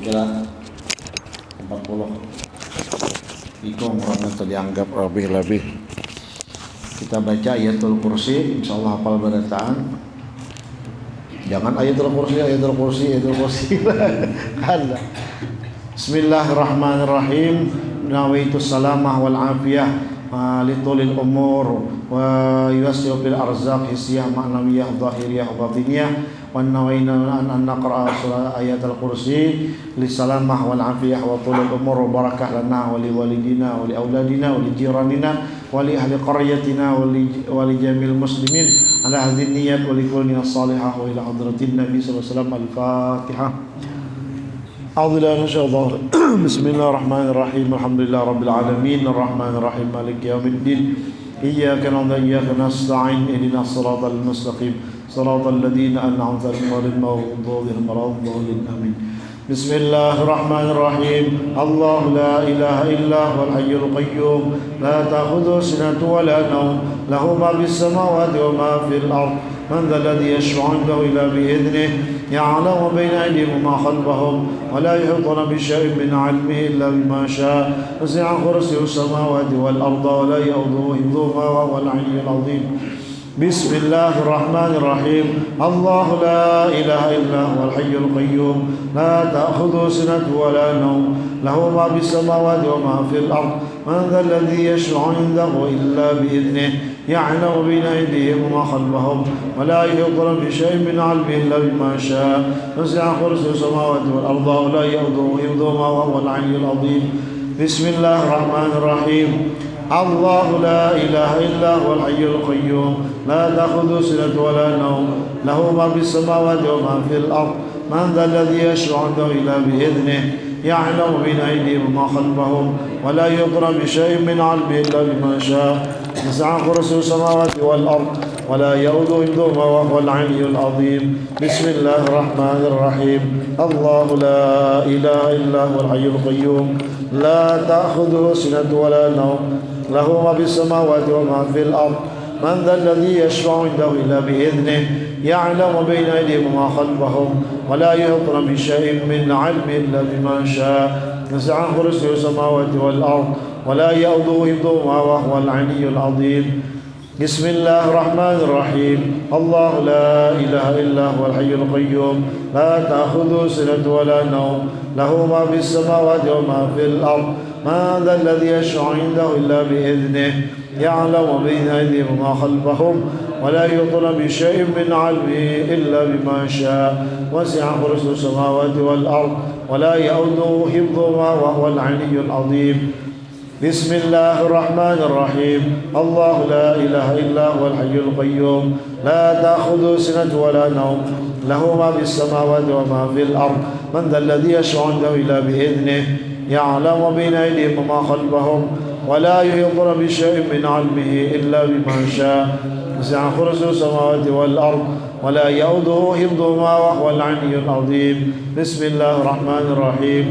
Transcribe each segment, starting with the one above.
kira 40 itu umurnya dianggap lebih. Kita baca ayatul kursi, insyaallah hafal bacaan. Jangan ayatul kursi ada. Bismillahirrahmanirrahim. Nawaitu salamah wal afiyah litulil umur wa yusiru bil arzaq hissiyah ma'nawiyah zahiriyah batiniyah wa nawaina an naqra surah ayatul kursi lisalamah wal afiyah wa tulil umur wa barakah lana wa li walidina wa li auladina wa li jiranina wa li ahli qaryatina wa li jamil muslimin ala hadhihi niyyat wa li kulli salihah wa ila hadratin nabi sallallahu alaihi wasallam. Al-Fatihah. Bismillahirrahmanirrahim. Alhamdulillah rabbil alamin arrahmanirrahim maliki yaumiddin iyyaka na'budu wa iyyaka nasta'in ihdinas siratal mustaqim siratal ladzina an'amta 'alaihim ghairil maghdubi 'alaihim waladdallin amin. Bismillahirrahmanirrahim. Allahu la ilaha illa huwal hayyul qayyum la ta'khudhuhu sinatun wa la nawm lahu ma fis samawati wa ma fil ard man dhal ladzi yashfa'u 'indahu illa bi idhnihi يعلم بين أيديهم وما خلفهم ولا يحيطون بشيء من علمه إلا بما شاء وسع كرسيه السماوات والأرض ولا يؤوده حفظهما وهو العلي العظيم. بسم الله الرحمن الرحيم. الله لا إله إلا هو الحي القيوم لا تأخذه سنة ولا نوم له ما في السماوات وما في الأرض من ذا الذي يشفع عنده إلا بإذنه يعلم بين أيديهم وما خلفهم ولا يحيطون بشيء من علمه إلا بما شاء وسع كرسيه السماوات والأرض ولا يؤوده حفظهما وهو العلي العظيم. بسم الله الرحمن الرحيم. الله لا إله إلا هو الحي القيوم لا تأخذه سنة ولا نوم له ما في السماوات وما في الأرض من ذا الذي يشفع عنده إلا بإذنه يعلم بين أيديهم وما خلفهم ولا يحيطون بشيء من علمه إلا بما شاء وسع كرسيه السماوات والأرض ولا يؤوده حفظهما وهو العلي العظيم. بسم الله الرحمن الرحيم. الله لا إله إلا هو الحي القيوم لا تأخذه سنة ولا نوم له ما في السماوات وما في الأرض من ذا الذي يشفع عنده إلا بإذنه يعلم بين أيديهم وما خلفهم ولا يحيطون بشيء من علمه إلا بما شاء وسع كرسيه السماوات والأرض ولا يؤوده حفظهما وهو العلي العظيم. بسم الله الرحمن الرحيم. الله لا إله إلا هو الحي القيوم لا تأخذه سنة ولا نوم له ما في السماوات وما في الأرض ما ذا الذي يشفع عنده إلا بإذنه يعلم بين أيديهم وما خلفهم ولا يحيطون بشيء من علمه إلا بما شاء وسع كرسيه السماوات والأرض ولا يؤوده حفظهما وهو العلي العظيم. بسم الله الرحمن الرحيم. الله لا إله إلا هو الحي القيوم لا تأخذه سنة ولا نوم له ما في السماوات وما في الأرض من ذا الذي يشفع عنده إلا بإذنه يعلم بين أيديهم وما خلفهم ولا يحيطون بشيء من علمه إلا بما شاء وسع كرسيه السماوات والأرض ولا يؤوده حفظهما وهو العلي العظيم. بسم الله الرحمن الرحيم.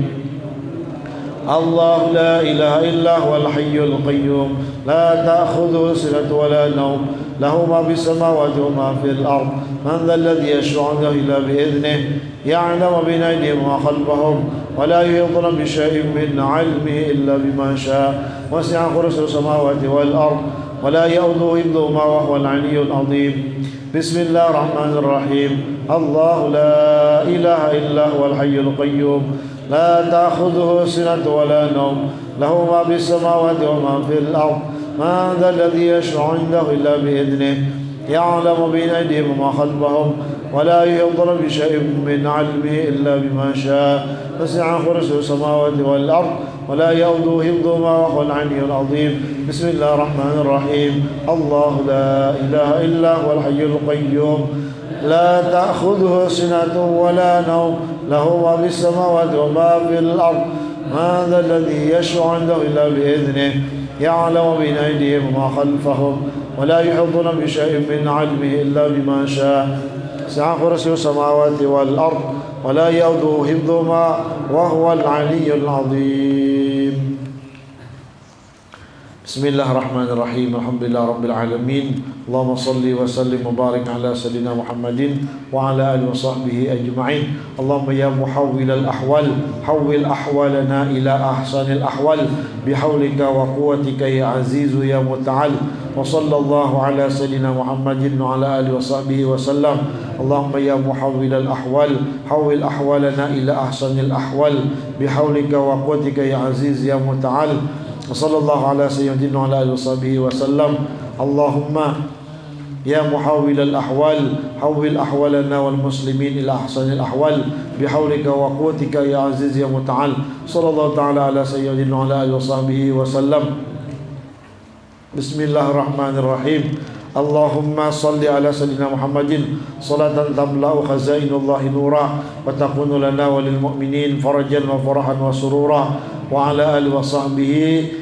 الله لا إله إلا هو الحي القيوم لا تأخذه سنة ولا نوم له ما في السماوات وما في الأرض من ذا الذي يشفع عنده إلا بإذنه يعلم بين أيديهم وما خلفهم ولا يحيطون بشيء من علمه إلا بما شاء وسع كرسيه السماوات والأرض ولا يؤوده حفظهما وهو العلي العظيم. بسم الله الرحمن الرحيم. الله لا إله إلا هو الحي القيوم لا تأخذه سنة ولا نوم له ما في السماوات وما في الأرض ما ذا الذي يشفع عنده إلا بإذنه يعلم بين أيديهم وما خلفهم ولا يحيطون بشيء من علمه إلا بما شاء وسع كرسيه السماوات والأرض ولا يؤوده حفظهما وهو العلي العظيم. بسم الله الرحمن الرحيم. الله لا إله إلا هو الحي القيوم لا تأخذه سنة ولا نوم له ما في السماوات وما في الأرض ما ذا الذي يشفع عنده إلا بإذنه يعلم بين أيديهم وما خلفهم ولا يحيطون بشيء من علمه إلا بما شاء وسع كرسيه السماوات والأرض ولا يؤوده حفظهما وهو العلي العظيم. Bismillahirrahmanirrahim. Alhamdulillahirabbil Allahumma salli wa sallim wa barik ala sayyidina Muhammadin wa ala alihi wa sahbihi ajma'in. Allahumma ya muhawwilal ahwal hawwil ahwalana ila ahsanil ahwal bihaulika wa quwwatika ya azizu ya muta'al. Wa sallallahu ala sayyidina Muhammadin wa ala alihi wa sahbihi wa sallam. Allahumma ya muhawwilal ahwal hawwil ahwalana ila ahsanil ahwal bihaulika wa quwwatika ya aziz ya muta'al. Sallallahu ala sayyidina wa ala alihi washabihi wasallam. Allahumma ya muhawwilal ahwal hawwil ahwalana wal muslimin ila ahsanil ahwal bihaulika wa quwwatika ya aziz ya muta'al. Sallallahu ta'ala ala sayyidina wa ala alihi washabihi wasallam. Bismillahirrahmanirrahim. Allahumma salli ala sayyidina Muhammadin salatan tamla'u khazainullahi nura wa takunu lana wa lil mu'minin farajan wa farahan wa surura wa ala alihi wa sahbihi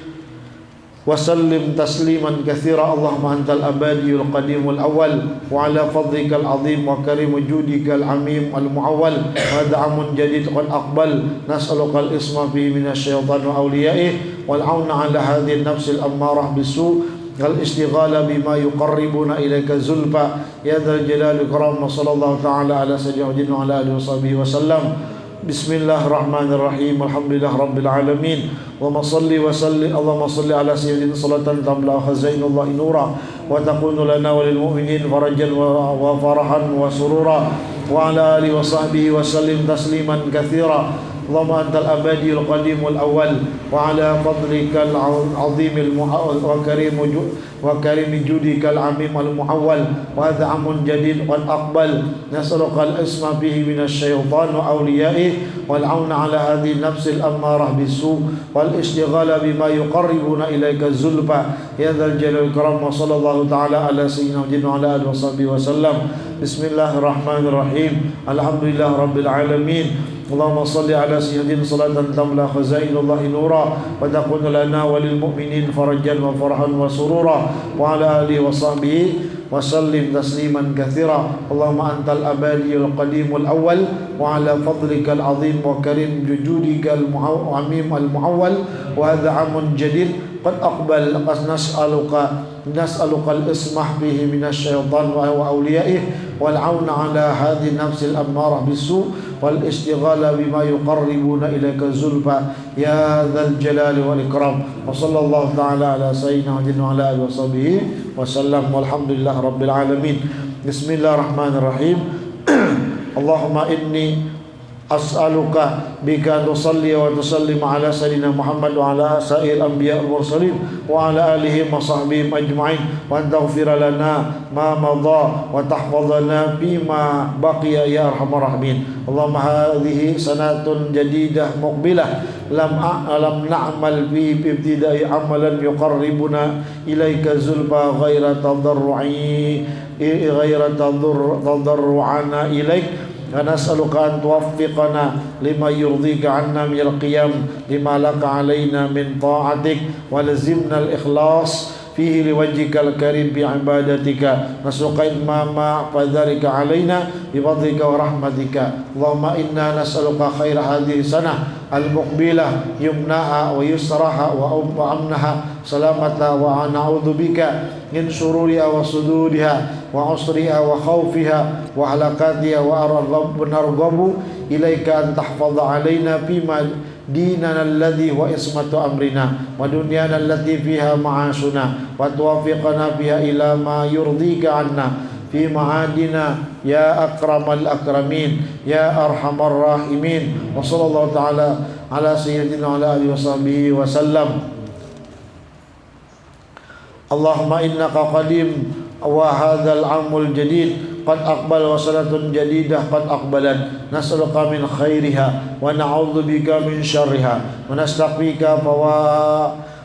wa sallim tasliman katsira. Allahumma antal abadiyul qadimul awwal wa ala fadlikal azim wa karim judikal amim al muawwal wa da'amun jadid qad aqbal nas'aluka al isma fi minasy syaitan wa awliya'ih wal auna ala hadhihi an-nafs al ammarah bisu wal istighala bima yuqarribuna ilaika zulfa ya dzal jalali ikram. Sallallahu ta'ala ala sayyidina wa ala alihi washabihi wasallam. Bismillahirrahmanirrahim. Alhamdulillah rabbil alamin. Allahumma salli wa salli Allahumma salli ala sayyidina salatan tamla khazainullahi nura wa takunu lana wa lil mu'minin farajan wa farahan wa surura wa ala alihi wa sahbihi wa sallim tasliman katsira. Allahumma antal abadiyul qadimul awwal wa ala fadlikal azimil muawwal wa karim judikal amim al muawwal wa hadha amun jadid qad aqbal nas'aluka al isma bihi minasy syaitan wa awliya'ih wal auna ala hadhihi nafsil ammarah bisu wal istighala bima yuqarribuna ilaika zulfa ya dzal jalali ikram. Wa sallallahu ta'ala ala sayyidina wa ala alihi washabihi wasallam. Bismillahirrahmanirrahim. Alhamdulillah rabbil alamin. Allahumma salli ala sayyidina salatan tamla khazainullahi nura wa takunu lana wa lil mu'minin farajan wa farhan wa surura wa ala alihi wa sahbihi wa sallim tasliman katsira. Allahumma antal abadiyul qadimul awwal wa ala fadlikal azim wa karim judikal amim al muawwal wa hadha amun jadid qad aqbal nas'aluka al-ismah bihi minasy syaitan wa awliya'ih wal auna ala hadhihi nafsil ammarah bisu wal istighala bima yuqarribuna ilaika zulfa ya dzal jalali wal ikram. Wa sallallahu ta'ala ala sayyidina wa ala alihi washabihi wasallam. Walhamdulillah rabbil alamin. Bismillahirrahmanirrahim. Allahumma inni as'aluka bika tusalli wa tusallim ala sayyidina Muhammad wa ala sa'il anbiya wal mursalin wa ala alihi wa sahbihi ajma'in wa taghfir lana ma madha wa tahfazana bima baqiya ya arhamar rahimin. Allahumma hadhihi sanatun jadidah muqbilah lam na'mal bi ibtida'i amalan yuqarribuna ilaika zulfa ghaira tadarru'ana ilaik. ونسألك أن توفقنا لما يرضيك عنا من القيام لما لك علينا من طاعتك ولزمنا الإخلاص فيه لوجهك الكريم بعبادتك نسألك إتمام فذلك علينا بفضلك ورحمتك. اللهم إنا نسألك خير هذه السنة المقبلة يمناها ويسرها وأمنها سلامتها ونعوذ بك من شرورها وصدورها وعسرها وخوفها وهلكاتها ونرغب إليك أن تحفظ علينا فيما ديننا الذي هو عصمة أمرنا ودنيانا التي فيها معاشنا وتوفقنا بها إلى ما يرضيك عنا في معادنا يا أكرم الأكرمين يا أرحم الراحمين. وصلى الله تعالى على سيدنا وعلى آله وصحبه وسلم. اللهم إنك قديم وهذا العام الجديد قد أقبل وسنة جديدة قد أقبلت نسألك من خيرها ونعوذ بك من شرها ونستقيك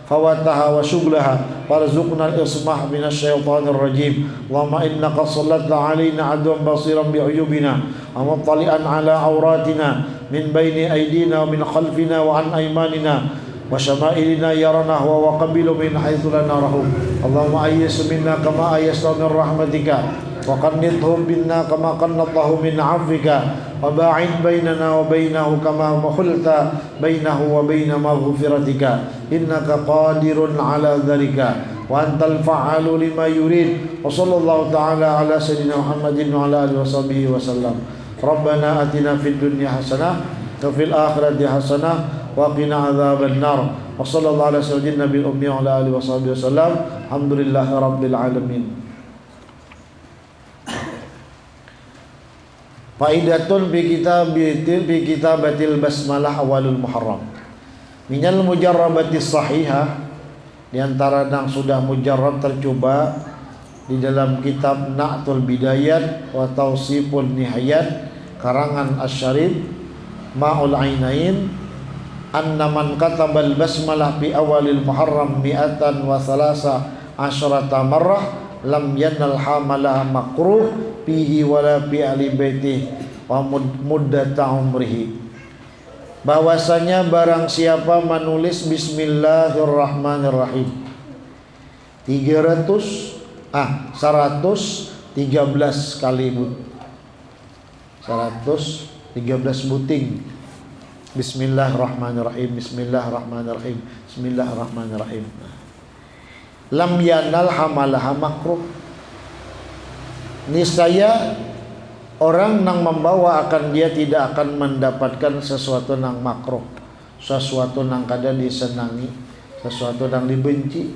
فواتها وشغلها وارزقنا الإصلاح من الشيطان الرجيم. اللهم إنك صلت علينا عدوا بصيرا بعيوبنا ومطلعا على عوراتنا من بين أيدينا ومن خلفنا وعن أيماننا وشمائلنا يرنا وقبل من حيث لا نراه. اللهم أيس منا كما أيسنا من رحمتك وقنطهم منا كما قنطه من عفوك وباعد بيننا وبينه كما حلت بينه وبين مغفرتك إنك قادر على ذلك وأنت الفعال لما يريد وصلى الله تعالى على سيدنا محمد وعلى آله وصحبه وسلم ربنا آتنا في الدنيا حسنة وفي الآخرة حسنة وقنا عذاب النار وصلى الله على سيدنا النبي الأمي وعلى آله وصحبه وسلم الحمد لله رب العالمين. Faidatun bi kitabatil basmalah awalul muharram. Minal mujarrabati sahihah, di antara yang sudah mujarrab tercoba di dalam kitab Na'tul Bidayat wa Tawsifun Nihayat karangan Asy-Syarif Ma'ul Ainain anna man katabal basmalah fi awalil muharram mi'atan wa thalasa asyrata marrah lam yanal hamalah makruh fihi wala fi ahli baitih wa muddata umrihi. Bahwasanya barang siapa menulis bismillahirrahmanirrahim 113 kali 113 buting bismillahirrahmanirrahim bismillahirrahmanirrahim bismillahirrahmanirrahim. Lam yanal hamalah makruh, niscaya orang yang membawa akan dia tidak akan mendapatkan sesuatu yang makruh, sesuatu yang kada disenangi, sesuatu yang dibenci,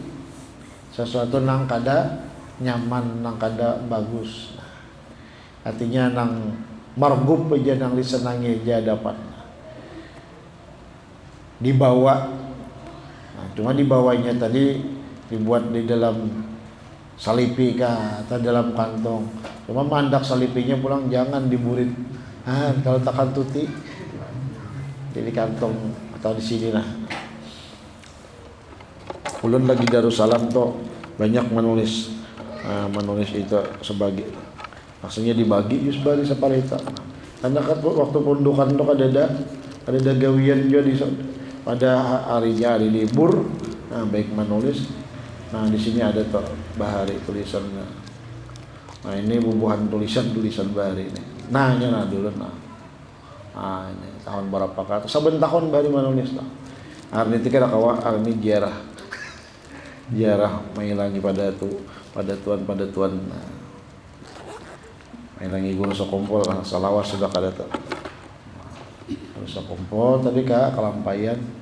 sesuatu yang kada nyaman, yang kada bagus. Artinya yang margub aja, yang disenangi aja dapat dibawa. Nah, cuma dibawanya tadi dibuat di dalam salipi kah atau dalam kantong. Cuma mandak salipinya pulang jangan diburit. Kalau takkan tuti jadi kantong atau di sini lah. Ulun lagi Darussalam toh banyak menulis itu sebagai maksudnya dibagi just bari separita. Karena kan waktu pundukan tuh ada gawian juga pada harinya hari libur. Nah, baik menulis. Nah, di sini ada tuh bahari tulisannya. Nah, ini bubuhan tulisan bahari ini. Nah, nyana dulu nah. Ah, ini tahun berapa kata? Saben tahun baru menulis lah. Arni itu kira kawa arni jarah. Jarah mailangi pada tuan. Nah. Mailangi guru sakumpul salawas sudah kada tuh. Guru sakumpul tadi kak kelampayan.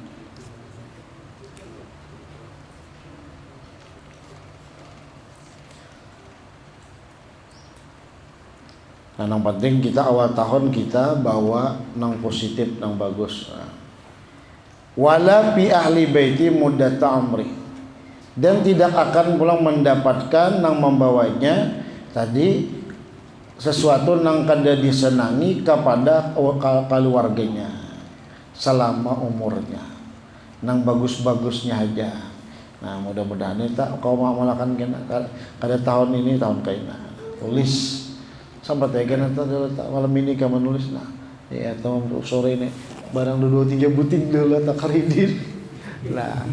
Nah, yang penting kita awal tahun kita bawa nang positif, nang bagus. Wala fi ahli baiti muddata amri, dan tidak akan pulang mendapatkan nang membawanya tadi sesuatu nang kada disenangi kepada keluarganya selama umurnya, nang bagus-bagusnya aja. Nah, mudah-mudahan kita kau mau melakukan kada tahun ini tahun kaina tulis sampai tegan atau malam ini kamu nulis nah ya atau sore ini barang 2-3 buting dulu tak karidin lah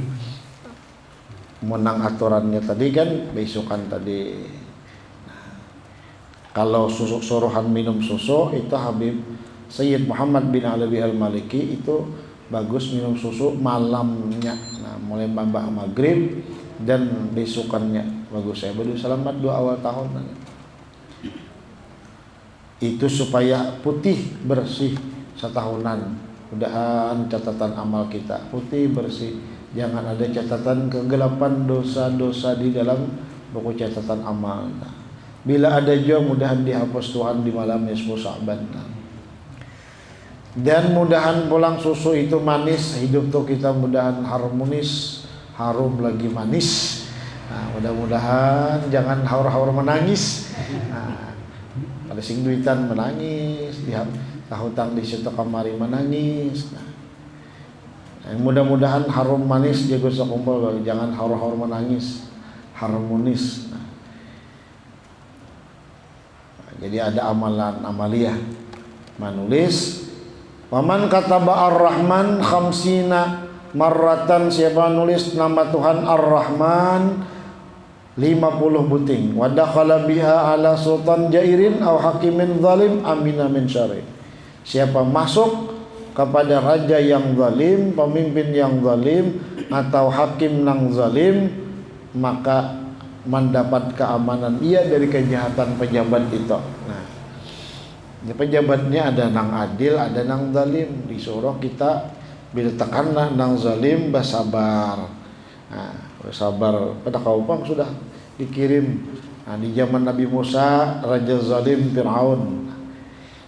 menang aturannya tadi kan besokan tadi. Nah, kalau susu suruhan minum susu itu Habib Sayyid Muhammad bin Alawi Al-Maliki itu bagus minum susu malamnya. Nah, mulai maghrib dan besokannya bagus. Saya baru selamat 2 awal tahun. Itu supaya putih bersih setahunan. Mudahan catatan amal kita putih bersih, jangan ada catatan kegelapan dosa-dosa di dalam buku catatan amal. Bila ada juga mudahan dihapus Tuhan di malam nisfu Sya'ban. Dan mudahan pulang susu itu manis, hidup tuh kita mudahan harmonis, harum lagi manis. Nah, mudah-mudahan jangan haur-haur menangis. Nah, ada sing duitan menangis, dia hutang di situ kamari menangis. Nah, mudah-mudahan harum manis jago sakumpul, jangan haur-haur menangis, harmonis. Nah, jadi ada amalan amaliyah menulis. Waman kataba ar-Rahman khamsina marratan, siapa nulis nama Tuhan Ar-Rahman 50 buting. Wa dakhala biha ala sultan jairin aw hakimin zalim amina min syarri. Siapa masuk kepada raja yang zalim, pemimpin yang zalim, atau hakim yang zalim, maka mendapat keamanan ia dari kejahatan pejabat itu. Nah, pejabatnya ada nang adil, ada nang zalim. Disuruh kita bila tekanlah nang zalim bersabar. Nah, bersabar pada kaupang sudah dikirim. Nah, di zaman Nabi Musa raja zalim Fir'aun.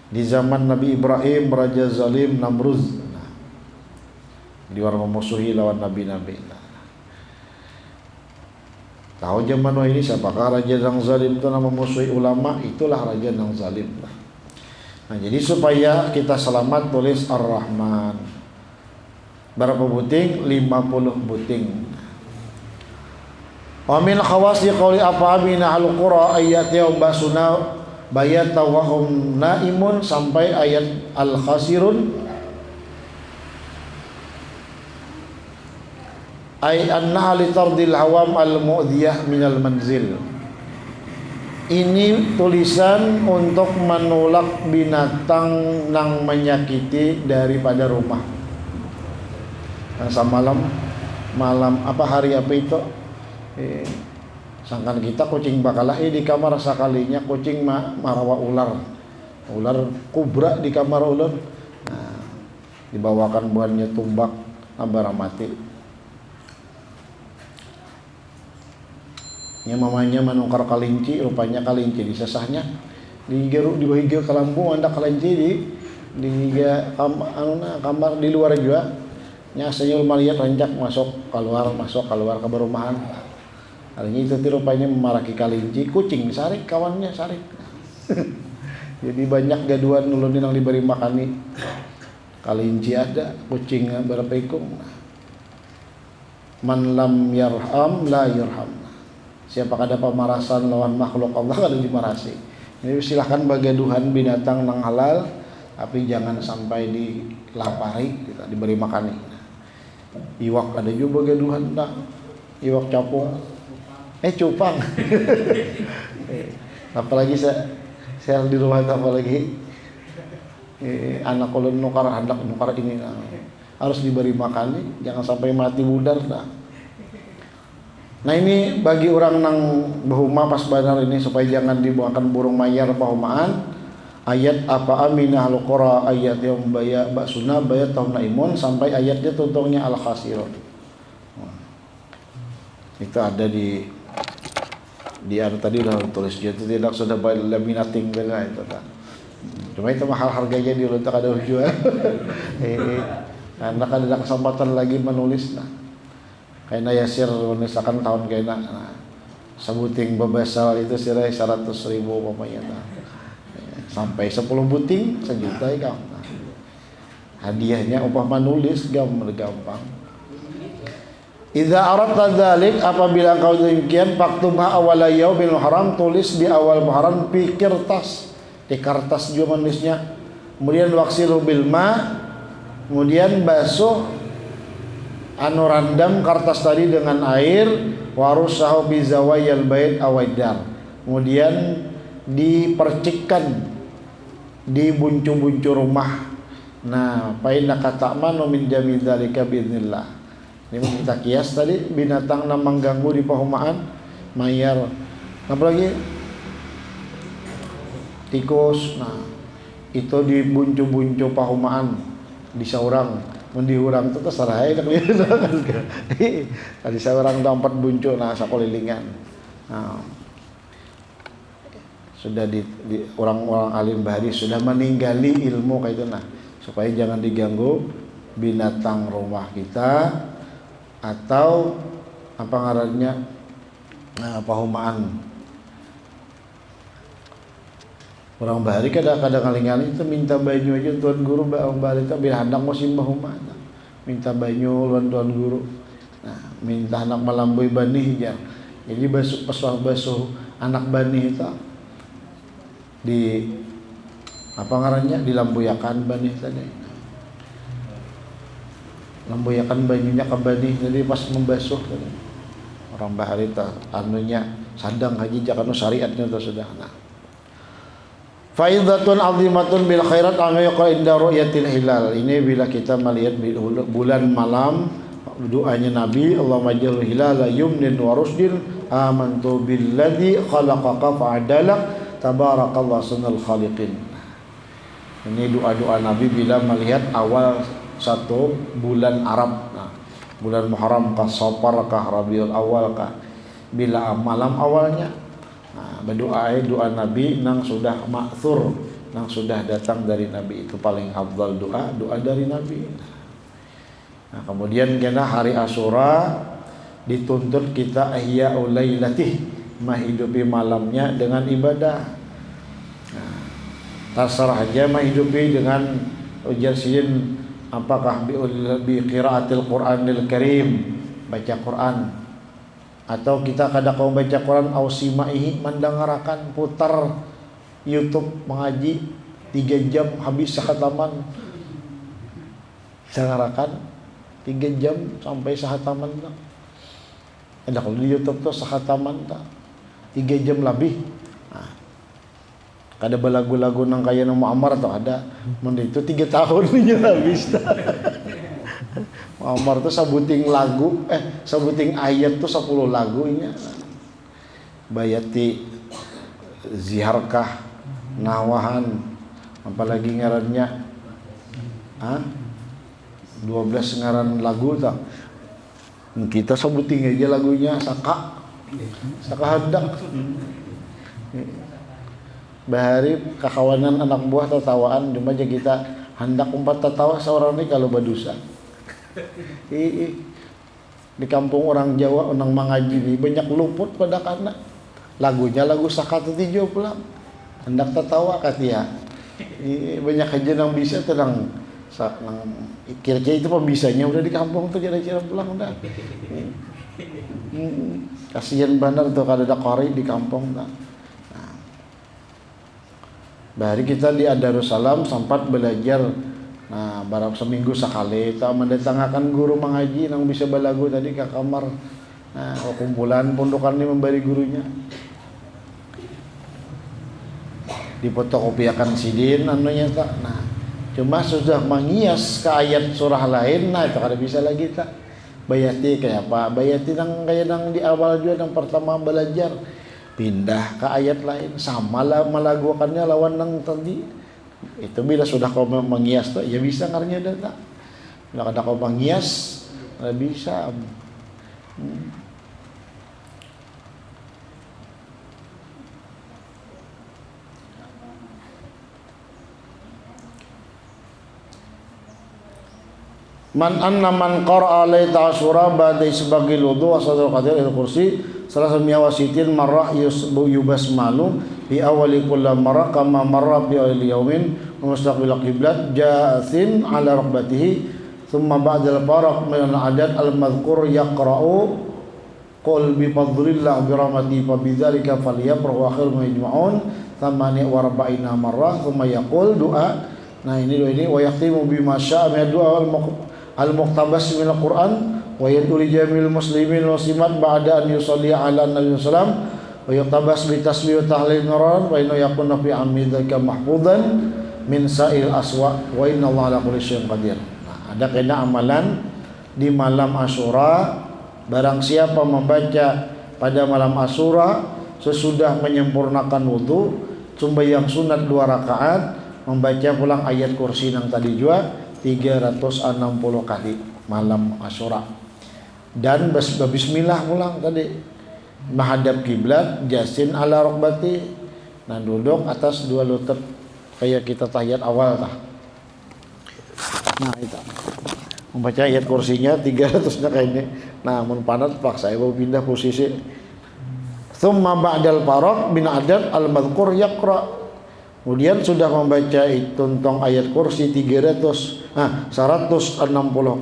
Di zaman Nabi Ibrahim raja zalim Namruz. Nah, di orang memusuhi lawan nabi-nabi. Nah, tahu zaman ini siapakah raja yang zalim itu nama memusuhi ulama? Itulah raja yang zalim. Nah, jadi supaya kita selamat tulis Ar-Rahman. Berapa buting? 50 buting. Wa min khawasi qawli afamina al-qura ayat yaum basuna bayata wa hum naimun sampai ayat al-khasirun ay annaha li tardil awam al-mu'diyah minal manzil. Ini tulisan untuk menolak binatang yang menyakiti daripada rumah. Nah, malam apa hari apa itu? Sangkan kita kucing bakalah di kamar sakalinya kucing marawa ular kubra di kamar ular. Nah, dibawakan buahnya tumbak abara mati. Nya mamanya menukar kalinci, rupanya kalinci disesahnya digeruk di bahiga ke Lampung anda kalinci di kamar di luar juga. Nya senyul malihat rancak masuk keluar ke perumahan. Harinya itu rupanya memaraki kalinci, kucing sarik kawannya sarik. Jadi banyak gaduhan nulunin yang diberi makani. Kalinci ada, kucing berapa ikung. Man lam yarham la yurham. Siapa ada pemarasan lawan makhluk Allah kalau dimarasi. Jadi silahkan bagaduhan binatang nang halal, tapi jangan sampai dilapari, diberi makani. Iwak ada juga bagaduhan dah. Iwak capung. Cupang. Apalagi saya di rumah itu apalagi anak ulun nukar ini harus diberi makan nih, jangan sampai mati budar dah. Nah ini bagi orang nang bahuma pas badar ini supaya jangan dibuangkan burung mayar pahumaan. Ayat apa aminah al-qura ayat yang baya baksuna baya tahun naimun sampai ayatnya tuntungnya al-khasirun. Itu ada di tadi udah tulis dia itu tidak sudah by laminating bela itu kan. Cuma itu mahal harganya di ulun tak ada jual. Anak ada kesempatan lagi menulis nah. Kaina Yasir menulisakan tahun kaina. Nah, sebuting babasal itu sirai 100.000 pokoknya nah. Sampai 10 buting 1 juta ya kan. Nah, hadiahnya upah menulis gampang. Idza aradta dzalik apabila engkau demikian faktubha awwala yaumil haram tulis di awal Muharram di kertas juga menulisnya. Kemudian waksilu bil ma, kemudian basuh anu randam kertas tadi dengan air warusahu bi zawayil bait awaidar. Kemudian dipercikkan di buncu-buncu rumah. Nah, fa innaka ta'manu min jami dzalika biidznillah. Ini kita kias tadi binatang yang mengganggu di pahumaan mayar. Apalagi tikus. Nah, itu di buncu-buncu pahumaan di saurang. Mun di urang itu terserah ya tadi saurang 4 buncu nah sakolilingan. Nah, sudah di orang-orang alim bahari sudah meninggali ilmu kayak itu nah supaya jangan diganggu binatang rumah kita atau apa ngarannya pahumaan. Orang bahari kadang-kadang ngaling-ngaling itu minta banyu aja tuan guru orang bahari itu bila hendak musim pahumaan minta banyu lawan tuan guru. Nah, minta anak melambui banih ya. Jadi basuh anak banih itu di apa ngarannya dilambuyakan banih tadi. Lambuyakan banyunya ke banih jadi pas membasuh tadi. Orang bahari itu anunya sadang haji jakanu syariatnya itu sudah. Nah, Faidatun azimatun bil khairat anu yaqra inda ru'yatil hilal. Ini bila kita melihat bulan malam, doanya Nabi, Allahumma ij'al hilala yumnin wa rusdin amantu billadzi khalaqaka fa'adalak tabarakallahu ahsanul khaliqin. Ini doa-doa Nabi bila melihat awal satu bulan Arab. Nah, bulan Muharram kah, Safar kah, Rabiul Awal kah, bila malam awalnya. Nah, berdoa doa Nabi nang sudah ma'thur, nang sudah datang dari Nabi, itu paling afdal doa dari Nabi. Nah, kemudian kena hari Asyura dituntut kita ihya'ul lailatih, menghidupi malamnya dengan ibadah. Nah, terserah aja menghidupi dengan ujarsin apakah bi qiraatil Qur'anil Karim, baca Quran, atau kita kada kau baca Quran ausimaihi, mendengarakan putar YouTube mengaji 3 jam habis sahataman, dengarakan 3 jam sampai sahataman tak. Ada kalau di YouTube tuh sahataman tak 3 jam lebih. Nah, kada belagu-lagu nang kaya nang Muammar atau ada mun itu 3 tahun nya habis tak. Muammar tuh sabuting lagu sabuting ayat tuh 10 lagunya. Bayati ziharkah nawahan apalagi ngarannya 12 ngaran lagu tak. Kita sabuting aja lagunya saka hendak. Bahari kakawanan anak buah tertawaan cuma aja kita hendak umpat tertawa seorang ini kalau berdosa. Di kampung orang Jawa orang mengaji ini banyak luput pada karena lagunya lagu sakatu tijo pula hendak tertawa katia. Banyak aja yang bisa tenang kira-kira itu pembisanya udah di kampung tuh kira-kira pulang udah. Kasihan benar tuh kada ada kori di kampung tak. Nah, bahari kita di Darussalam sempat belajar. Nah, barang seminggu sekali kita mendatangkan guru mengaji yang bisa balagu tadi ke kamar. Nah, kumpulan pondokan ini memberi gurunya. Difotokopiakan sidin anunya tak. Nah, cuma sudah mengias ke ayat surah lain, nah itu kada bisa lagi tak. Bayati kayak apa? Bayati nang kayak nang di awal juga yang pertama belajar pindah ke ayat lain sama lah melagukannya lawan nang tadi. Itu bila sudah kau mengias tuh ya bisa ngarnya dah tak. Bila kada kau mengias nggak bisa. Man anna man qara'a laita asyura ba'da sebagai wudu wa sadul qadir al-kursi salah samiyawasitin marrah yubasmalu fi awali kulli marrah kama marrah bi awli yaumin mustaqbil qiblat ja'athin ala rukbatihi thumma ba'da al-faraq min al-adad al-madhkur yaqra'u qul bi fadlillah bi rahmatihi fa bidzalika falyafrahu wa khairu majma'un thamani wa arba'ina marrah thumma yaqul doa. Nah ini doa ini wa yaqtimu bima sya'a min doa al-muqtabas min al-Quran wa yaduli jamil muslimin muslimat ba'da an yusalli ala nabi sallam wa yuqtabas bi tasbih wa tahlil nuran wa inna yakuna fi amidaka mahfudan min sa'il aswa wa inna Allah ala kulli syai'in qadir. Nah, ada kena amalan di malam Asyura, barang siapa membaca pada malam Asyura sesudah menyempurnakan wudu sembahyang sunat 2 rakaat membaca pulang ayat kursi yang tadi juga 360 kali malam Asyura. Dan bismillah pulang tadi menghadap kiblat, jasin ala rukbati. Nah, duduk atas 2 lutut kayak kita tahiyat awal tah. Nah, itu. Membaca ayat kursinya 300-nya kayak ini. Nah, mun panat paksa saya mau pindah posisi. Tsumma ba'dal faraq bin adad al-madhkur yaqra. Kemudian sudah membaca tentang ayat kursi 160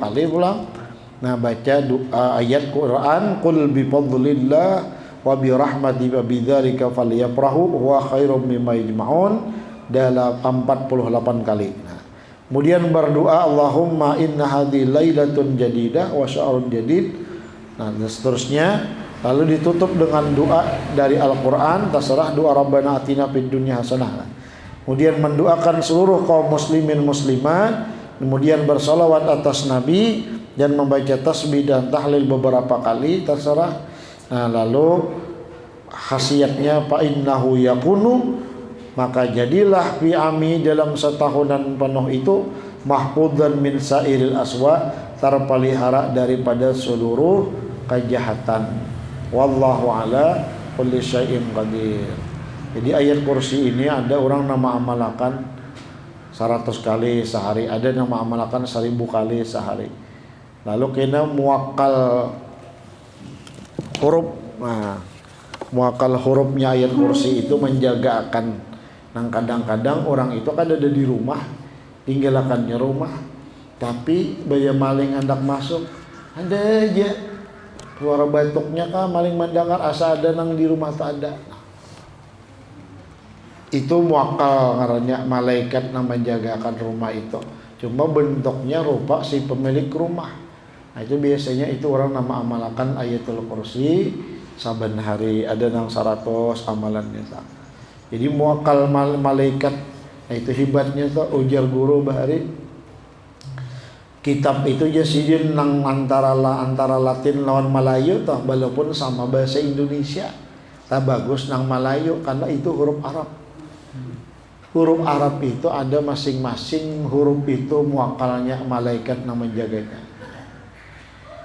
kali pulang. Nah, baca doa ayat Quran qul bi fadlillah wa bi rahmati wa bidzalika falyafrahu huwa khairum mimma yajma'un dalam 48 kali. Nah, kemudian berdoa Allahumma inna hadhihi lailatun jadidah wa syahrun jadid. Nah, dan seterusnya. Lalu ditutup dengan doa dari Al-Quran, terserah doa Rabbana atina fid dunya hasanah. kemudian mendoakan seluruh kaum muslimin muslimat, kemudian bersalawat atas Nabi dan membaca tasbih dan tahlil beberapa kali terserah. Nah, lalu khasiatnya fa innahu yakunu, maka jadilah fi ami dalam setahunan penuh itu mahfudzan min sairil aswa, terpelihara daripada seluruh kejahatan. Wallahu ala kulli syai'in qadir. Jadi ayat kursi ini ada orang nama amalkan 100 kali sehari, ada nama amalkan 1000 kali sehari. Lalu kena muakkal huruf. Nah, muakkal hurufnya ayat kursi itu menjaga akan. Nah, kadang-kadang orang itu kan ada di rumah, tinggalkannya rumah, tapi baya maling hendak masuk, ada aja suara batuknya kah maling mendengar asa ada nang di rumah tak ada. Itu muakkal ngarannya malaikat yang menjagakan rumah itu. Cuma bentuknya rupa si pemilik rumah. Nah, itu biasanya itu orang nama amalkan ayatul kursi saban hari, ada nang 100 amalannya tak. Jadi muakkal malaikat. Nah, itu hebatnya tuh ujar guru bahari. Kitab itu jasidin nang antara Latin lawan Melayu tuh, walaupun sama bahasa Indonesia. Tak bagus nang Melayu karena itu huruf Arab. Huruf Arab itu ada masing-masing huruf itu muakalnya malaikat yang menjaganya.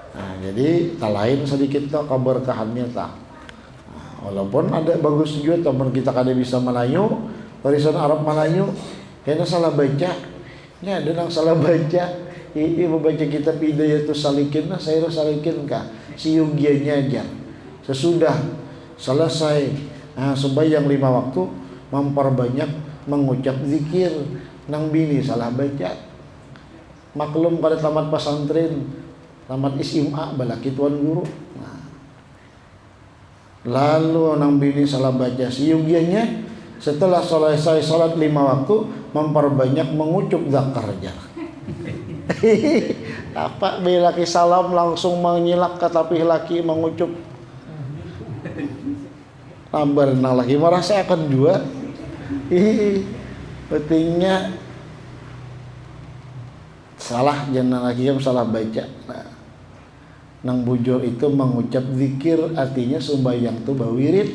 Nah, jadi tak lain sedikit tuh keberkahannya tak. Nah, walaupun ada bagus juga teman kita kada bisa Melayu, tulisan Arab Melayu, kayaknya salah baca. Ini ada yang salah baca. Ini membaca kitab Hidayatus Salikin, nah saya harus salikin kah? Si Yugianya aja. Sesudah selesai sembahyang 5 waktu, memperbanyak mengucap zikir. Nang bini salah baca. Maklum pada tamat pesantren, tamat SMA balaki tuan guru. Nah, lalu nang bini salah baca si Yugianya. Setelah selesai salat 5 waktu, memperbanyak mengucap zakar aja. Apa belaki salam langsung mengilak tapi laki mengucup lambar nang laki merasa akan juga pentingnya salah jangan lagi yang salah baca. Nah, nang bujur itu mengucap zikir artinya sembahyang tuh bawirid.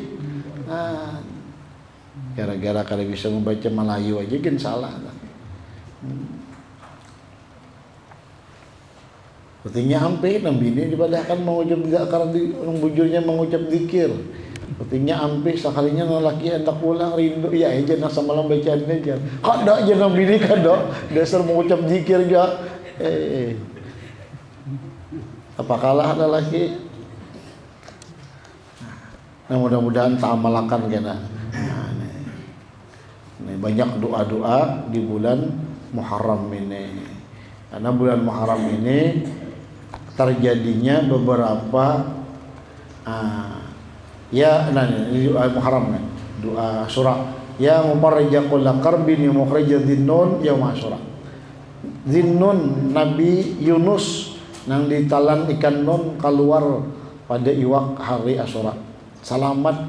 Nah, gara-gara kalau bisa membaca Melayu aja kan salah. Pentingnya ampe nang bini dipadahkan mengucap karena bujurnya mengucap zikir. Pentingnya ampe sekalinya nang laki hendak pulang rindu ya aja nang semalam bacaan aja. Kada aja nang bini kada dasar mengucap zikir aja. Apa kalah ada laki? Nah, mudah-mudahan tak amalkan kena. Nah, banyak doa-doa di bulan Muharram ini. Karena bulan Muharram ini terjadinya beberapa doa Muharram kan, doa Asyura ya mufarrija kulli karbin ya mukhrija dhinnun ya Asyura. Dhinnun Nabi Yunus nang ditalan ikan nun keluar pada iwak hari Asyura. Selamat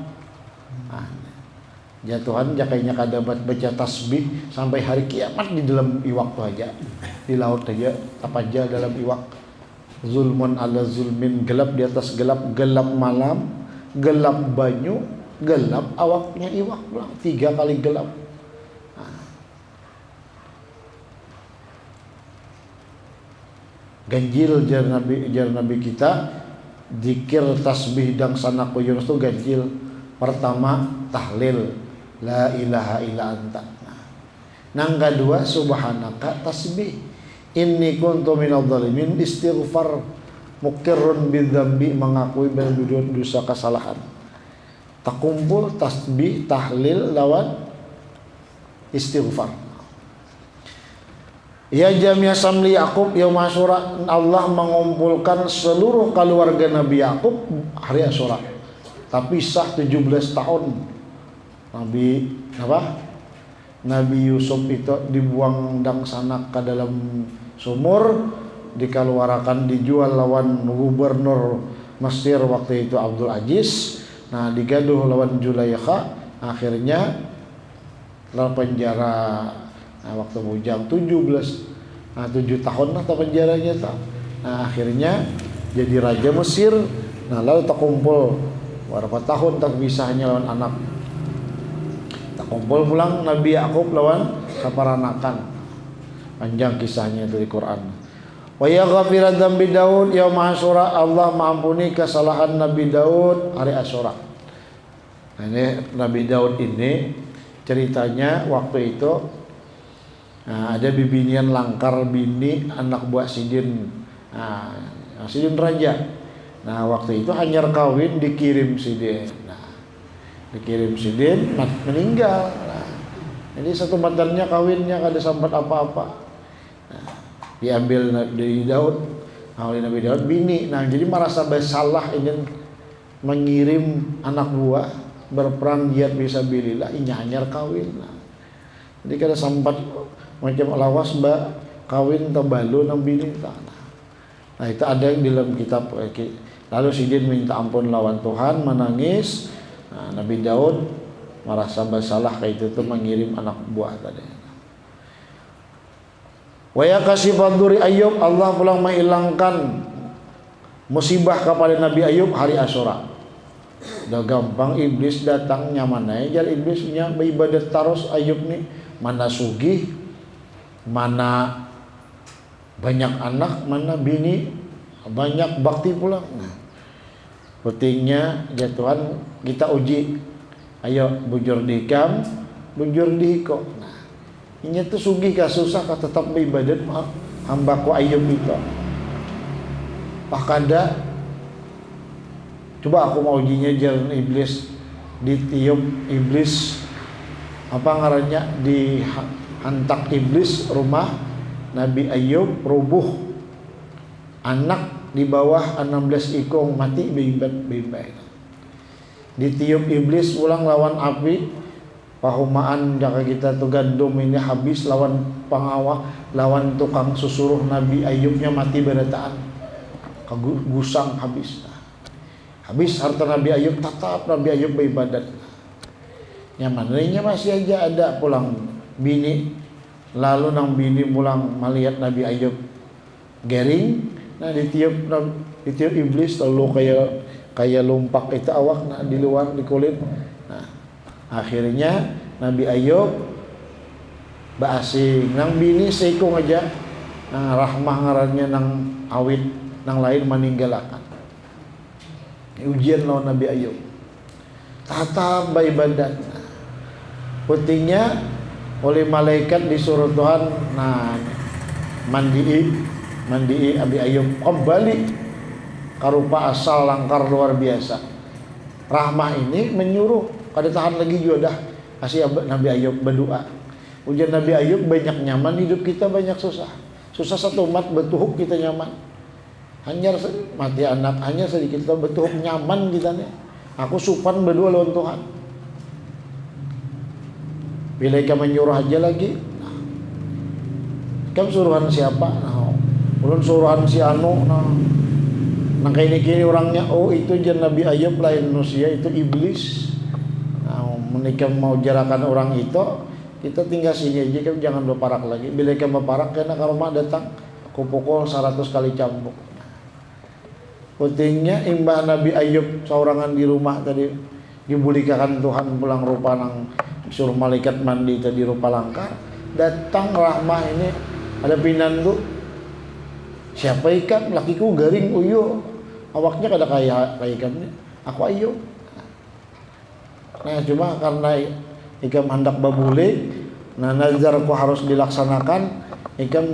jatuhan jakainya kadabat baca tasbih sampai hari kiamat di dalam iwak tu aja, di laut aja apa aja dalam iwak. Zulmun ala zulmin, gelap di atas gelap, gelap malam, gelap banyu, gelap awaknya iwak pulang 3 kali gelap. Ganjil jar Nabi kita zikir tasbih dan sanaku Yunus itu ganjil. Pertama tahlil la ilaha illa anta. Nang kedua subhanaka tasbih. Inni kuntu minadh dhalimin, istighfar mukirrun bidzambi, mengakui berbuat dosa kesalahan. Takumpul tasbih tahlil lawan istighfar. Ya jami'a samli Yaqub yaum Asyura, Allah mengumpulkan seluruh keluarga Nabi Yaqub hari Asyura. Tapi sah 17 tahun Nabi Yusuf itu dibuang dang sanak ke dalam sumur, dikeluarkan dijual lawan gubernur Mesir waktu itu Abdul Aziz. Nah, digaduh lawan Zulaikha, akhirnya dalam penjara. Nah, waktu bujang 17 7 tahun lah penjaranya tak. Nah, akhirnya jadi raja Mesir. Nah, lalu tak kumpul berapa tahun tak bisahnya lawan anak. Tak kumpul pulang Nabi Yakub lawan saparanakan. Panjang kisahnya itu di Quran. Wa yaghfira dzambi Daud yaum Asyura, Allah mengampuni kesalahan Nabi Daud hari Asyura. Nah, ini Nabi Daud ini ceritanya waktu itu ada bibinian langkar bini anak buah Sidin. Sidin raja. Nah, waktu itu hanyar kawin dikirim Sidin. Nah, dikirim Sidin meninggal. Nah, jadi satu mantannya kawinnya kada sempat apa-apa. Nah, diambil dari Daud, oleh Nabi Daud bini. Nah, jadi merasa bersalah ingin mengirim anak buah berperang jihad fisabilillah, inya hanyar kawin. Nah, jadi kada sempat macam lawas mbak kawin tebalu nang bini. Nah, itu ada yang dalam kitab. Lalu Sidin minta ampun lawan Tuhan, menangis. Nah, Nabi Daud merasa bersalah kayak itu tuh mengirim anak buah tadi. Wa yakasifad duri Ayub, Allah pulang menghilangkan musibah kepada Nabi Ayub hari Asyura. Udah gampang iblis datang nyaman aja, jadi iblisnya beribadat terus Ayub nih, mana sugih, mana banyak anak, mana bini, banyak bakti pulang. Nah, pentingnya ya Tuhan kita uji. Ayo bujur dikam, bujur dihiko. Nah, ini tuh sugih kah susah kah tetap beribadat hamba ku Ayub itu. Pakada coba aku mau ujinya jalan iblis, ditiup iblis apa ngarannya, dihantak iblis rumah Nabi Ayub rubuh, anak di bawah 16 ikong mati bimbat. Ditiup iblis ulang lawan api, pahumaan jaga kita tuh gandum ini habis lawan pengawal, lawan tukang susuruh Nabi Ayubnya mati berataan, gusang habis. Habis harta Nabi Ayub, tetap Nabi Ayub beribadat. Nyaman lainnya masih aja ada pulang bini. Lalu nang bini pulang melihat Nabi Ayub gering. Nah, ditiup iblis lalu kayak lompak itu awak nah, di luar di kulit. Nah, akhirnya Nabi Ayub basing nang bini seikung aja. Nah, rahmah ngarannya nang awit nang lain meninggalkan. Ujian lawan Nabi Ayub. Tata beribadat. Pentingnya oleh malaikat disuruh Tuhan, nah mandi Abi Ayub kembali karupa asal langkar luar biasa. Rahmah ini menyuruh kada tahan lagi juga dah kasih Nabi Ayub berdoa. Ujian Nabi Ayub banyak nyaman, hidup kita banyak susah. Susah satu umat betuhuk kita nyaman. Hanya mati anak, hanya sedikit kita betuhuk nyaman kita nih. Aku supan berdua lawan Tuhan. Bila ikan menyuruh aja lagi, kamu suruhan siapa? Nah, ulun suruhan si Anu. Nah kini orangnya, oh itu jan Nabi Ayub lain manusia, itu iblis. Nah, menikah mau jarakan orang itu, kita tinggal sini aja, kamu jangan berparak lagi. Bila ikan berparak, karena kalau rumah datang, kupukul 100 kali cambuk. Pentingnya imbah Nabi Ayub seorangan di rumah tadi dibulikakan Tuhan pulang rupa nang suruh malaikat mandi tadi rupa langkar, datang rahmah ini ada pinandu, siapa ikan lakiku garing uyu, awaknya kada kayak ikan ini, aku Ayub. Nah cuma karena ikan hendak babulik, nah nazarku harus dilaksanakan, ikan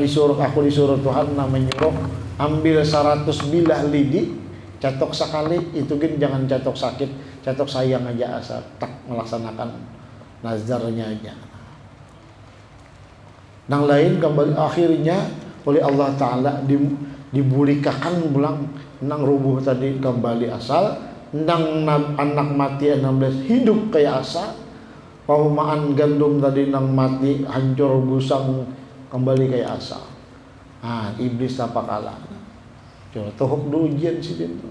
disuruh Tuhan nah menyuruh ambil 100 bilah lidi, catok sekali itu kan jangan catok sakit, catok sayang aja asal tak melaksanakan nazarnya aja. Nang lain kembali akhirnya oleh Allah Ta'ala dibulikakan pulang nang rubuh tadi kembali asal, nang anak mati 16 hidup kayak asal, pahumaan gandum tadi nang mati hancur busang kembali kayak asal. Ah, iblis apa kalah. Coba tohok ujian sih itu.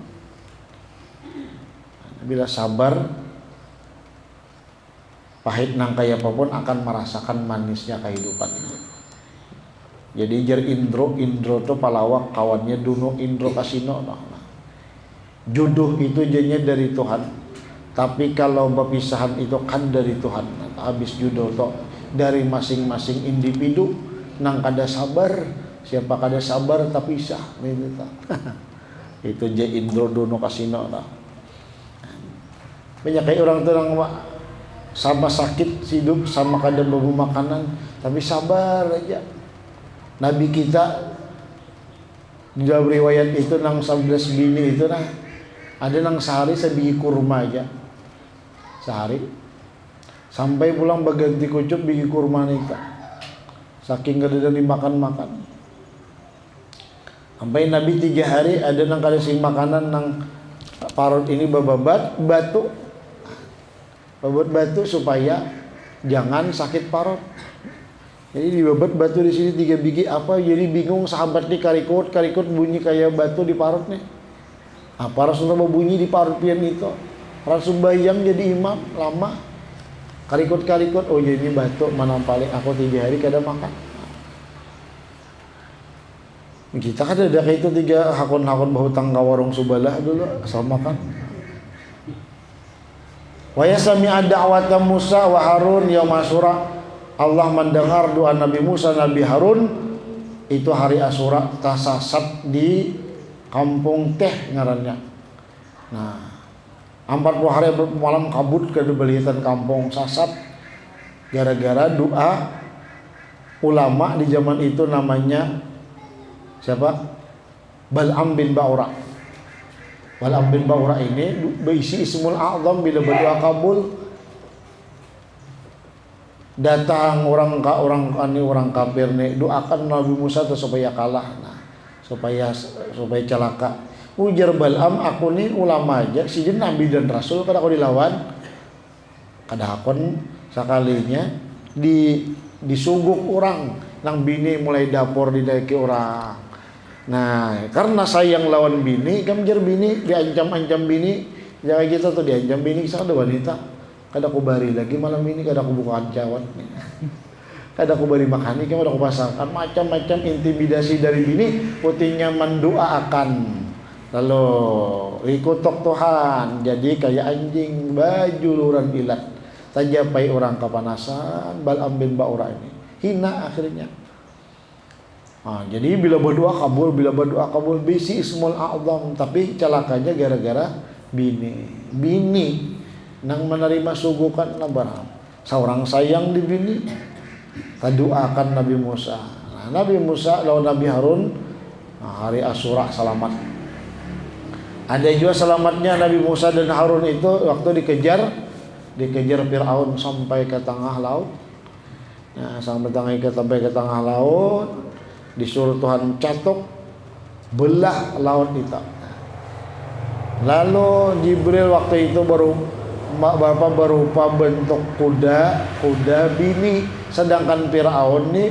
Bila sabar pahit nang kaya apapun akan merasakan manisnya kehidupan itu. Jadi jer Indro tuh palawak kawannya Duno Indro Kasino. Jodoh itu jadinya dari Tuhan. Tapi kalau berpisahan itu kan dari Tuhan. Habis jodoh tuh dari masing-masing individu nang kada sabar, siapa kada sabar tapi pisah gitu. Itu je Indro Duno Kasino dah. Banyak kayak orang tuh sama sakit hidup sama kada bawa makanan tapi sabar aja. Nabi kita di dalam riwayat itu nang 11 bini itu nah ada nang sehari sebiji kurma aja sehari sampai pulang baganti kucup biji kurma nika saking kada dimakan-makan sampai Nabi 3 hari ada nang kada sing makanan nang parut ini babat batu supaya jangan sakit parut. Jadi dibabat batu di sini 3 biji apa? Jadi bingung sahabat nih karikut bunyi kayak batu di parut nih. Apa Rasulullah bunyi di parut pian itu? Rasul bayang jadi imam lama. Karikut oh jadi batu mana paling aku 3 hari kada makan. Kita kan ada kayak itu 3 hakon-hakon bahutang ka warung Subalah dulu asal makan. Wa yasmi'a da'wata Musa wa Harun yaum Asyura. Allah mendengar doa Nabi Musa, Nabi Harun itu hari Asyura tasasat di kampung teh ngarannya. Nah, 40 hari malam kabut ke beliatan kampung sasat gara-gara doa ulama di zaman itu namanya siapa? Bal'am bin Ba'ura. Bal'am bin Ba'ura ini berisi Ismul A'zam bila berdoa kabul. Datang orang kafir nih doakan Nabi Musa tuh supaya kalah, nah supaya celaka. Ujar Bal'am, aku nih ulama aja, si Nabi dan Rasul kada aku dilawan, kada akon sekalinya disuguk orang, nang bini mulai dapur didaiki orang. Nah karena sayang lawan bini, gamjar bini diancam-ancam bini, jangan kita tuh diancam bini, kisah ada wanita. Kada aku bari lagi malam ini, kada aku buka ancawan, kada aku bari makan ini, kada aku pasangkan macam-macam intimidasi dari bini, putihnya mendoakan. Lalu ikutok Tuhan, jadi kayak anjing baju luran ilat, tajapai orang kepanasan. Bal'am bin Ba'ura ini hina akhirnya. Nah, jadi bila berdoa kabul, bisi Ismul A'zam, tapi celakanya gara-gara bini nang menerima sugukan Abraham. Seorang sayang di bini, tadoakan Nabi Musa. Nah, Nabi Musa lawan Nabi Harun hari Asyura selamat. Ada juga selamatnya Nabi Musa dan Harun itu waktu dikejar Fir'aun sampai ke tengah laut. Nah, sampai ke tengah laut, disuruh Tuhan catok belah laut itu. Lalu Jibril waktu itu Bapak berupa bentuk kuda bini, sedangkan Fir'aun nih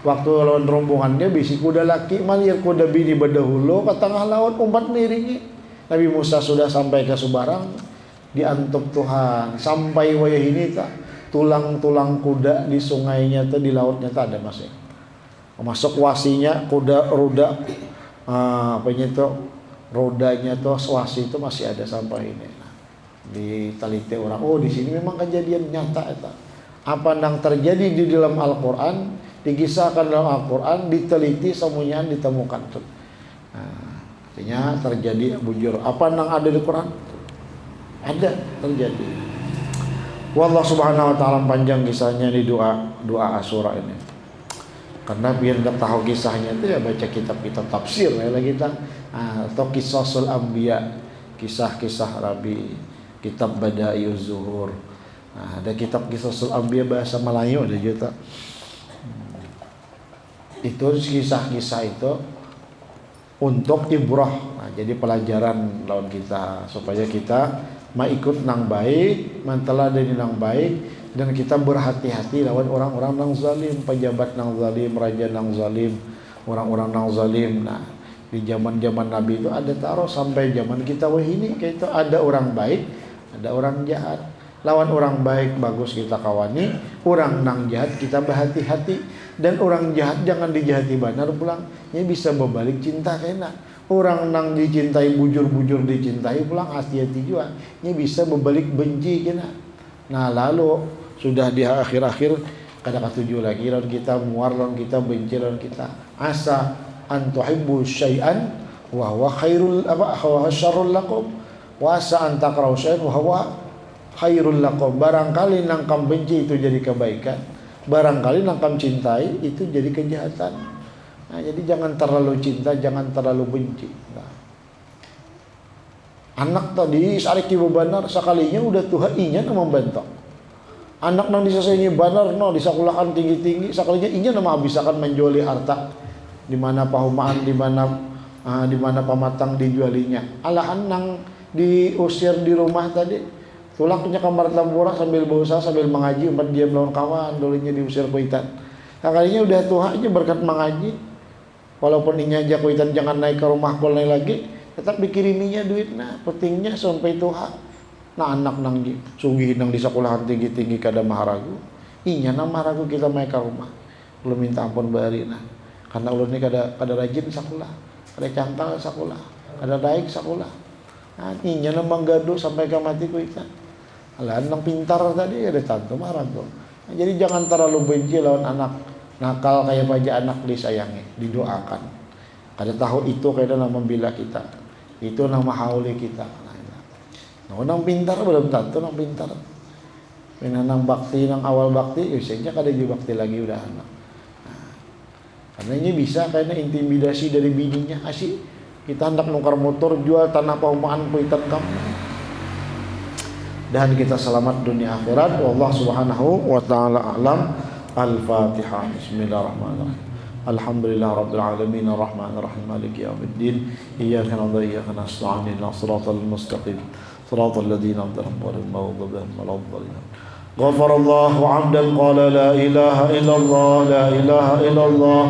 waktu lawan rombongannya bisi kuda laki, malir kuda bini berdahulu ke tengah laut umpat miringi. Nabi Musa sudah sampai ke Subarang, diantuk Tuhan sampai wayah ini tak tulang-tulang kuda di sungainya tuh di lautnya tak ada masih. Masuk wasinya kuda roda rodanya tuh wasi itu masih ada sampai ini. Diteliti orang, oh di sini memang kejadian nyata itu. Apa yang terjadi di dalam Al-Quran, dikisahkan dalam Al-Quran, diteliti semuanya ditemukan tuh. Nah, artinya terjadi bujur. Apa yang ada di Quran? Ada terjadi. Wallah subhanahu wa ta'ala panjang kisahnya di doa Asyura ini. Karena biar kita tahu kisahnya itu ya baca kitab-kitab tafsir ya kita atau Qisasul Anbiya, kisah-kisah Nabi. Kitab Bada'iuz Zuhur. Nah, ada kitab Qisasul Anbiya bahasa Melayu ada juga. Itu kisah-kisah itu untuk ibrah. Nah, jadi pelajaran lawan kita supaya kita ikut nang baik, menteladani nang baik, dan kita berhati-hati lawan orang-orang nang zalim, pejabat nang zalim, raja nang zalim, orang-orang nang zalim. Nah, di zaman-zaman Nabi itu ada taruh sampai zaman kita wah ini kayak itu ada orang baik, ada orang jahat. Lawan orang baik bagus kita kawani, orang nang jahat kita berhati-hati, dan orang jahat jangan dijahati benar pulang. Nya bisa berbalik cinta kena. Orang nang dicintai bujur-bujur dicintai pulang hati-hati juga. Nya bisa berbalik benci kena. Nah lalu sudah di akhir-akhir kada katuju lagi lawan kita muar, lawan kita benci, lawan kita asa antuhibbu syai'an wa huwa khairul syarrul lakum wa asa an takrahu syai'an wa huwa khairul lakum. Barangkali nang kam benci itu jadi kebaikan, barangkali nang kam cintai itu jadi kejahatan. Nah, jadi jangan terlalu cinta, jangan terlalu benci. Nah. Anak tadi sariki bebanar sekalinya udah Tuhan inya nama membentok. Anak nang disasainya banar no disakulahkan tinggi-tinggi sekalinya inya nama habisakan menjuali harta. Di mana pahumaan, di mana pamatang dijualinya. Alahan nang diusir di rumah tadi. Tulaknya kamar tambura sambil berusaha sambil mengaji empat diam lawan kawan dulunya diusir kuitan. Kalinya udah tuanya berkat mengaji, walaupun inya aja kuitan jangan naik ke rumah kulai lagi, tetap dikiriminya duit. Nah pentingnya sampai tuha. Nah anak nang sugih nang di sekolahan tinggi-tinggi kada maharagu, inya nang maharagu kita main ke rumah, belum minta ampun bari. Nah karena ulun ini kada rajin sekolah, kada cangkal sekolah, kada baik sekolah. Nah inya nang manggaduh sampai ke mati kuitan. Alah nang pintar tadi ada tantu marah tuh. Nah, jadi jangan terlalu benci lawan anak nakal kayak aja anak disayangi, didoakan. Kada tahu itu kayak nama membela kita. Itu nama hauli kita. Nah, nang pintar belum tentu nang pintar. Nang bakti nang awal bakti, biasanya kada jadi bakti lagi udah anak. Nah, karena ini bisa karena intimidasi dari bininya. Asih kita hendak nukar motor jual tanah paumaan kuitan kamu. Dan kita selamat dunia akhirat. Wallahu subhanahu wa ta'ala a'lam. Al-Fatihah. Bismillahirrahmanirrahim. Alhamdulillah rabbil alamin arrahmanir rahim maliki yaumiddin. Iyyaka na'budu wa iyyaka nasta'in. Ihdinas siratal mustaqim. Siratal ladzina an'amta 'alaihim ghairil maghdubi 'alaihim waladdallin. Ghafarallahu 'abdan qala la ilaha illallah la ilaha illallah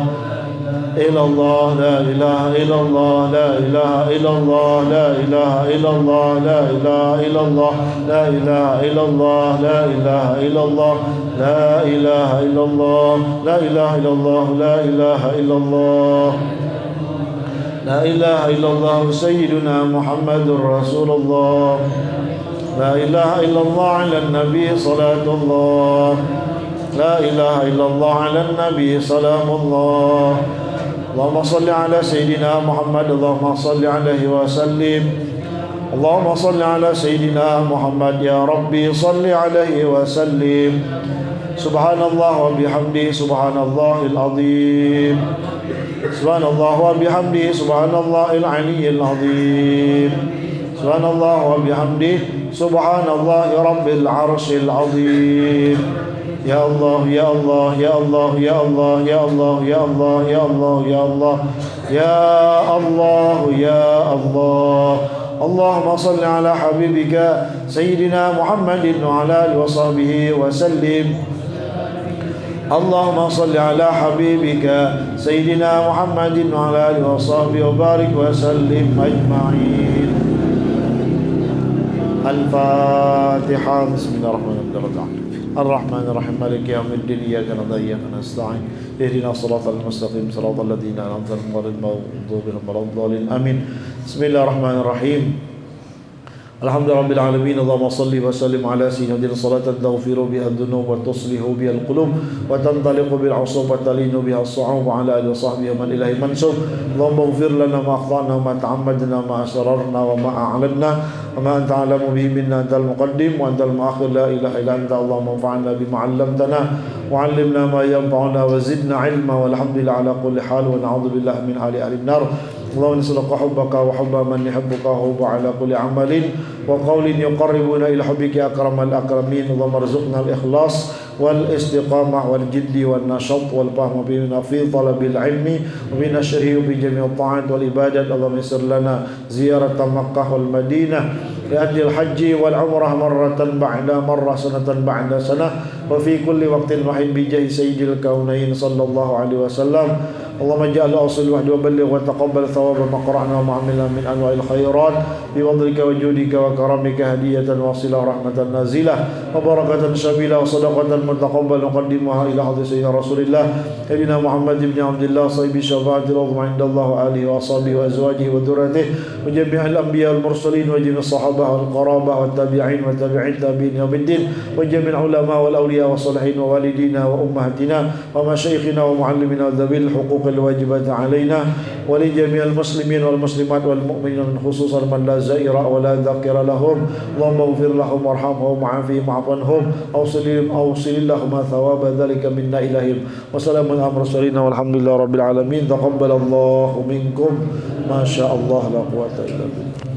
illallah la ilaha illallah la ilaha illallah la ilaha illallah la ilaha illallah la ilaha illallah la ilaha illallah la ilaha illallah la ilaha illallah la ilaha illallah la ilaha illallah sayyiduna Muhammadur Rasulullah la ilaha illallah ala nabi salatullah la ilaha illallah ala nabi salamullah. اللهم صل على سيدنا محمد اللهم صل عليه وسلم اللهم صل على سيدنا محمد يا ربي صل عليه وسلم سبحان الله وبحمده سبحان الله العظيم سبحان الله وبحمده سبحان الله العلي العظيم سبحان الله وبحمده سبحان الله رب العرش العظيم يا الله يا الله يا الله يا الله يا الله يا الله يا الله يا الله يا الله يا الله اللهم صل على حبيبك سيدنا محمد وعلى آله وصحبه وسلم اللهم صل على حبيبك سيدنا محمد وعلى آله وصحبه وبارك وسلم أجمعين. الفاتحة. بسم الله الرحمن الرحيم الرحمن الرحيم مالك يوم الدين إياك نعبد وإياك نستعين اهدنا الصراط المستقيم صراط الذين أنعمت عليهم غير المغضوب عليهم ولا الضالين آمين. بسم الله الرحمن الرحيم الحمد لله رب العالمين اللهم صل وسلم على سيدنا صلاة تغفر بها الذنوب وتصلح بها القلوب وتنطلق بالعصوب وتلين بها الصعوب وعلى آله وصحبه ومن إليه منسوب. اللهم اغفر لنا ما أخطأنا وما تعمدنا وما أسررنا وما أعلنا وما أنت أعلم به منا أنت المقدم وأنت المؤخر لا إله إلا أنت. اللهم انفعنا بما علمتنا وعلمنا ما ينفعنا وزدنا علما والحمد لله على كل حال ونعوذ بالله من حال أهل النار. اللهم نسألك حبك وحب من يحبك وحب على كل عمل وقول يقربنا إلى حبك يا أكرم الأكرمين. اللهم ارزقنا الإخلاص والاستقامة والجد والنشاط والفهم بنا في طلب العلم وبنشره وبجميع الطاعات والعبادات. اللهم يسر لنا زيارة مكة والمدينة لأجل الحج والعمرة مرة بعد مرة سنة بعد سنة وفي كل وقت وحين بجاه سيد الكونين صلى الله عليه وسلم. اللهم اجعل أوصل الوحد وبلغ وتقبل ثواب ما قرأنا وما عملنا من أنواع الخيرات بفضلك وجودك وكرمك هدية واصلة ورحمة نازلة وبركة شميلة وصدقة متقبل نقدمها إلى حضرة سيدنا رسول الله سيدنا محمد بن عبد الله صاحب الشفاعة العظمى عند الله وآله وأصحابه وأزواجه وذريته وجميع الأنبياء والمرسلين وجميع الصحابة والقرابة والتابعين والتابعين تابعين يوم الدين وجميع العلماء والأولياء والصالحين ووالدينا وأمهاتنا ومشايخنا ومعلمنا وذوي الحقوق الواجبات علينا ولجميع المسلمين والمسلمات والمؤمنين خصوصا من لا زائر ولا ذاكر لهم. اللهم اغفر لهم وارحمهم وعافهم واعف عنهم أوصل اللهم ثواب ذلك منا إليهم. وسلام على المرسلين والحمد لله رب العالمين. تقبل الله منكم. ما شاء الله لا قوة إلا بالله.